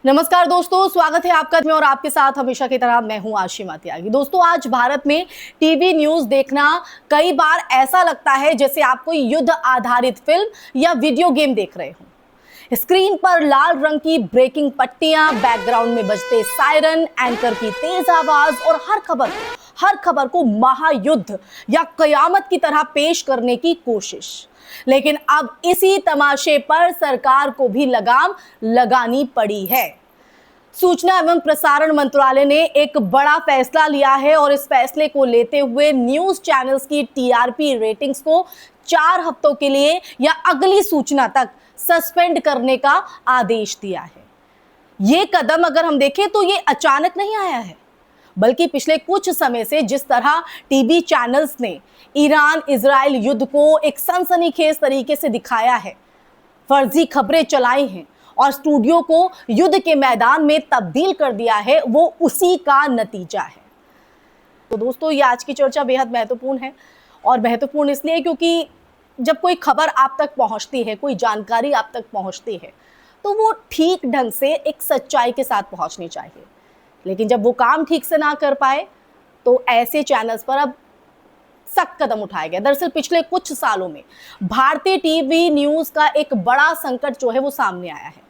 नमस्कार दोस्तों, स्वागत है आपका में और आपके साथ हमेशा की तरह मैं हूं आशिमा त्यागी। दोस्तों, आज भारत में टीवी न्यूज देखना कई बार ऐसा लगता है जैसे आप कोई युद्ध आधारित फिल्म या वीडियो गेम देख रहे हो। स्क्रीन पर लाल रंग की ब्रेकिंग पट्टियां, बैकग्राउंड में बजते सायरन, एंकर की तेज आवाज और हर खबर को महायुद्ध या कयामत की तरह पेश करने की कोशिश। लेकिन अब इसी तमाशे पर सरकार को भी लगाम लगानी पड़ी है। सूचना एवं प्रसारण मंत्रालय ने एक बड़ा फैसला लिया है और इस फैसले को लेते हुए न्यूज चैनल्स की टीआरपी रेटिंग्स को 4 हफ्तों के लिए या अगली सूचना तक सस्पेंड करने का आदेश दिया है। यह कदम अगर हम देखें तो ये अचानक नहीं आया है, बल्कि पिछले कुछ समय से जिस तरह टीवी चैनल्स ने ईरान इजराइल युद्ध को एक सनसनीखेज तरीके से दिखाया है, फर्जी खबरें चलाई हैं और स्टूडियो को युद्ध के मैदान में तब्दील कर दिया है, वो उसी का नतीजा है। तो दोस्तों, ये आज की चर्चा बेहद महत्वपूर्ण है और महत्वपूर्ण इसलिए क्योंकि जब कोई खबर आप तक पहुंचती है, कोई जानकारी आप तक पहुंचती है, तो वो ठीक ढंग से एक सच्चाई के साथ पहुंचनी चाहिए। लेकिन जब वो काम ठीक से ना कर पाए तो ऐसे चैनल्स पर अब सख्त कदम उठाए गए। दरअसल पिछले कुछ सालों में भारतीय टीवी न्यूज का एक बड़ा संकट जो है वो सामने आया है।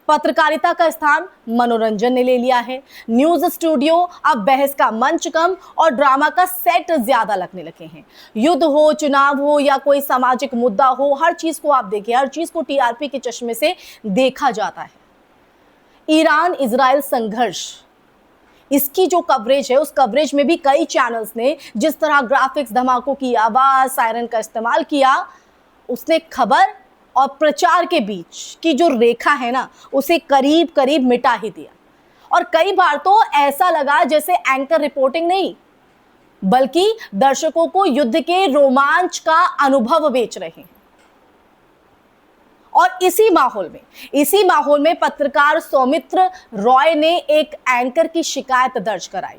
पत्रकारिता का स्थान मनोरंजन ने ले लिया है। न्यूज स्टूडियो अब बहस का मंच कम और ड्रामा का सेट ज्यादा लगने लगे हैं। युद्ध हो, चुनाव हो या कोई सामाजिक मुद्दा हो, हर चीज को आप देखिए, हर चीज को टीआरपी के चश्मे से देखा जाता है। ईरान इजराइल संघर्ष, इसकी जो कवरेज है, उस कवरेज में भी कई चैनल्स ने जिस तरह ग्राफिक्स, धमाकों की आवाज, सायरन का इस्तेमाल किया, उसने खबर और प्रचार के बीच की जो रेखा है ना, उसे करीब करीब मिटा ही दिया। और कई बार तो ऐसा लगा जैसे एंकर रिपोर्टिंग नहीं, बल्कि दर्शकों को युद्ध के रोमांच का अनुभव बेच रहे हैं। और इसी माहौल में पत्रकार सौमित्र रॉय ने एक एंकर की शिकायत दर्ज कराई,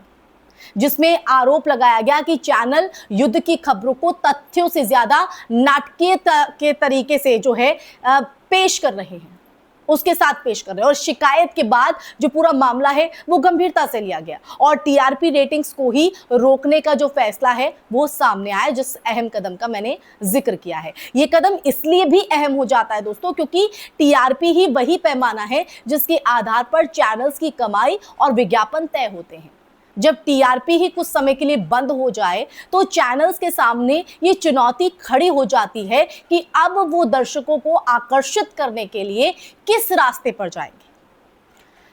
जिसमें आरोप लगाया गया कि चैनल युद्ध की खबरों को तथ्यों से ज्यादा नाटकीय के तरीके से जो है पेश कर रहे हैं, उसके साथ पेश कर रहे हैं। और शिकायत के बाद जो पूरा मामला है वो गंभीरता से लिया गया और टीआरपी रेटिंग्स को ही रोकने का जो फैसला है वो सामने आया, जिस अहम कदम का मैंने जिक्र किया है। ये कदम इसलिए भी अहम हो जाता है दोस्तों क्योंकि टीआरपी ही वही पैमाना है जिसके आधार पर चैनल्स की कमाई और विज्ञापन तय होते हैं। जब टीआरपी ही कुछ समय के लिए बंद हो जाए तो चैनल्स के सामने ये चुनौती खड़ी हो जाती है कि अब वो दर्शकों को आकर्षित करने के लिए किस रास्ते पर जाएंगे,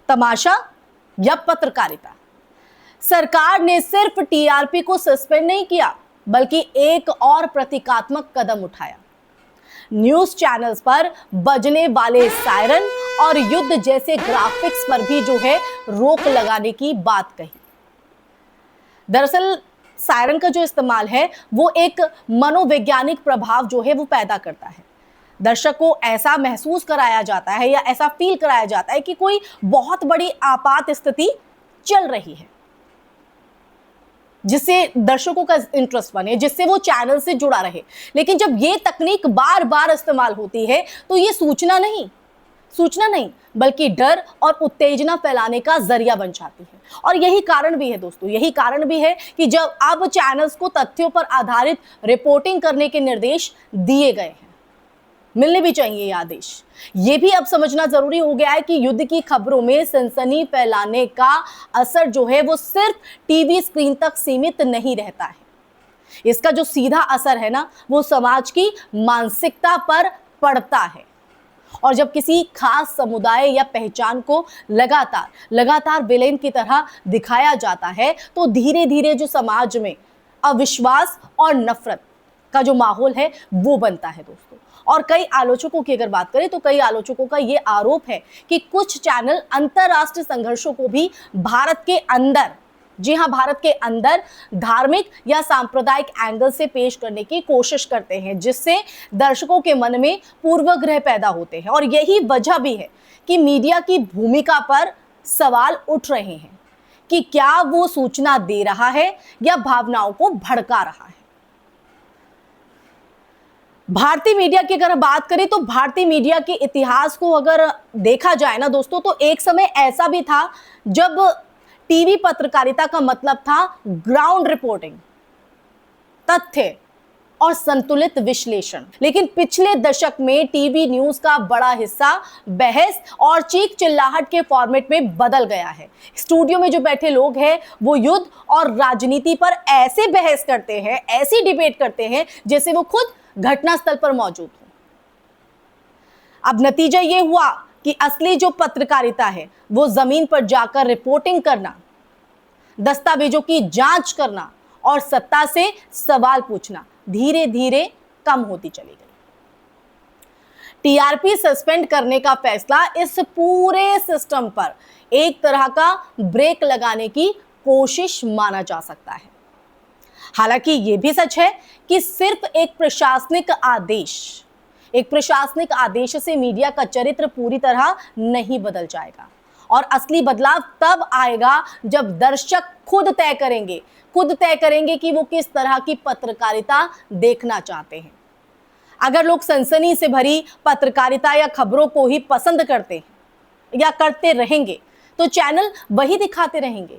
तमाशा या पत्रकारिता। सरकार ने सिर्फ टीआरपी को सस्पेंड नहीं किया, बल्कि एक और प्रतीकात्मक कदम उठाया। न्यूज चैनल्स पर बजने वाले सायरन और युद्ध जैसे ग्राफिक्स पर भी जो है रोक लगाने की बात कही। दरअसल सायरन का जो इस्तेमाल है वो एक मनोवैज्ञानिक प्रभाव जो है वो पैदा करता है। दर्शक को ऐसा महसूस कराया जाता है या ऐसा फील कराया जाता है कि कोई बहुत बड़ी आपात स्थिति चल रही है, जिससे दर्शकों का इंटरेस्ट बने, जिससे वो चैनल से जुड़ा रहे। लेकिन जब ये तकनीक बार बार इस्तेमाल होती है तो ये सूचना नहीं बल्कि डर और उत्तेजना फैलाने का जरिया बन जाती है। और यही कारण भी है दोस्तों, यही कारण भी है कि जब अब चैनल्स को तथ्यों पर आधारित रिपोर्टिंग करने के निर्देश दिए गए हैं, मिलने भी चाहिए ये आदेश। ये भी अब समझना जरूरी हो गया है कि युद्ध की खबरों में सनसनी फैलाने का असर जो है वो सिर्फ टीवी स्क्रीन तक सीमित नहीं रहता है। इसका जो सीधा असर है ना, वो समाज की मानसिकता पर पड़ता है। और जब किसी खास समुदाय या पहचान को लगातार विलेन की तरह दिखाया जाता है तो धीरे धीरे जो समाज में अविश्वास और नफरत का जो माहौल है वो बनता है दोस्तों। और कई आलोचकों की अगर बात करें तो कई आलोचकों का ये आरोप है कि कुछ चैनल अंतरराष्ट्रीय संघर्षों को भी भारत के अंदर, जी हाँ, भारत के अंदर धार्मिक या सांप्रदायिक एंगल से पेश करने की कोशिश करते हैं, जिससे दर्शकों के मन में पूर्वाग्रह पैदा होते हैं। और यही वजह भी है कि मीडिया की भूमिका पर सवाल उठ रहे हैं कि क्या वो सूचना दे रहा है या भावनाओं को भड़का रहा है। भारतीय मीडिया की अगर बात करें तो भारतीय मीडिया के इतिहास को अगर देखा जाए ना दोस्तों, तो एक समय ऐसा भी था जब टीवी पत्रकारिता का मतलब था ग्राउंड रिपोर्टिंग, तथ्य और संतुलित विश्लेषण। लेकिन पिछले दशक में टीवी न्यूज का बड़ा हिस्सा बहस और चीख चिल्लाहट के फॉर्मेट में बदल गया है। स्टूडियो में जो बैठे लोग हैं वो युद्ध और राजनीति पर ऐसे बहस करते हैं, ऐसी डिबेट करते हैं जैसे वो खुद घटनास्थल पर मौजूद हो। अब नतीजा ये हुआ कि असली जो पत्रकारिता है वो जमीन पर जाकर रिपोर्टिंग करना, दस्तावेजों की जांच करना और सत्ता से सवाल पूछना धीरे धीरे कम होती चली गई। टीआरपी सस्पेंड करने का फैसला इस पूरे सिस्टम पर एक तरह का ब्रेक लगाने की कोशिश माना जा सकता है। हालांकि यह भी सच है कि सिर्फ एक प्रशासनिक आदेश से मीडिया का चरित्र पूरी तरह नहीं बदल जाएगा, और असली बदलाव तब आएगा जब दर्शक खुद तय करेंगे कि वो किस तरह की पत्रकारिता देखना चाहते हैं। अगर लोग सनसनी से भरी पत्रकारिता या खबरों को ही पसंद करते हैं या करते रहेंगे तो चैनल वही दिखाते रहेंगे।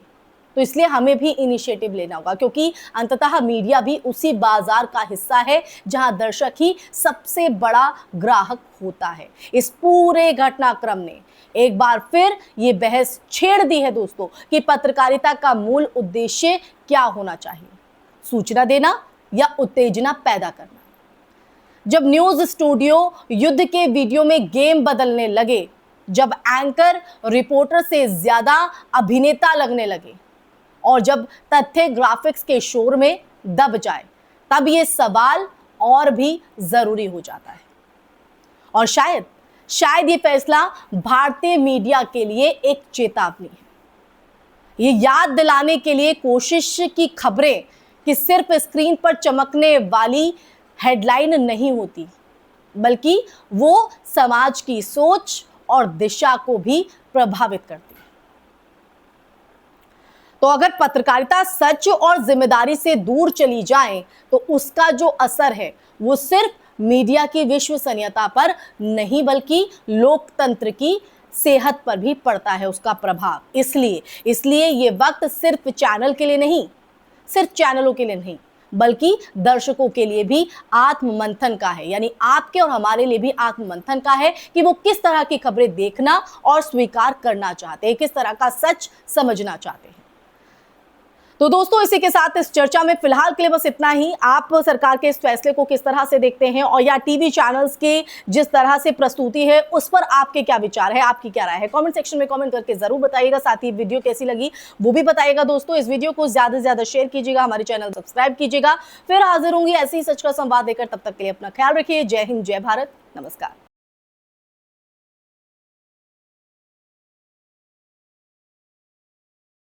तो इसलिए हमें भी इनिशिएटिव लेना होगा, क्योंकि अंततः मीडिया भी उसी बाजार का हिस्सा है जहां दर्शक ही सबसे बड़ा ग्राहक होता है। इस पूरे घटनाक्रम ने एक बार फिर ये बहस छेड़ दी है दोस्तों कि पत्रकारिता का मूल उद्देश्य क्या होना चाहिए, सूचना देना या उत्तेजना पैदा करना। जब न्यूज स्टूडियो युद्ध के वीडियो में गेम बदलने लगे, जब एंकर रिपोर्टर से ज्यादा अभिनेता लगने लगे और जब तथ्य ग्राफिक्स के शोर में दब जाए, तब ये सवाल और भी जरूरी हो जाता है। और शायद ये फैसला भारतीय मीडिया के लिए एक चेतावनी है, ये याद दिलाने के लिए कोशिश की खबरें कि सिर्फ स्क्रीन पर चमकने वाली हेडलाइन नहीं होती, बल्कि वो समाज की सोच और दिशा को भी प्रभावित करती है। तो अगर पत्रकारिता सच और जिम्मेदारी से दूर चली जाए तो उसका जो असर है वो सिर्फ मीडिया की विश्वसनीयता पर नहीं बल्कि लोकतंत्र की सेहत पर भी पड़ता है उसका प्रभाव। इसलिए ये वक्त सिर्फ चैनलों के लिए नहीं बल्कि दर्शकों के लिए भी आत्ममंथन का है, यानी आपके और हमारे लिए भी आत्ममंथन का है कि वो किस तरह की खबरें देखना और स्वीकार करना चाहते हैं, किस तरह का सच समझना चाहते हैं। तो दोस्तों, इसी के साथ इस चर्चा में फिलहाल के लिए बस इतना ही। आप सरकार के इस फैसले को किस तरह से देखते हैं और या टीवी चैनल्स की जिस तरह से प्रस्तुति है उस पर आपके क्या विचार है, आपकी क्या राय है, कमेंट सेक्शन में कमेंट करके जरूर बताइएगा। साथ ही वीडियो कैसी लगी वो भी बताइएगा दोस्तों। इस वीडियो को ज्यादा से ज्यादा शेयर कीजिएगा, हमारे चैनल सब्सक्राइब कीजिएगा। फिर हाजिर होंगी ऐसी सच का संवाद देकर, तब तक के लिए अपना ख्याल रखिए। जय हिंद, जय भारत, नमस्कार।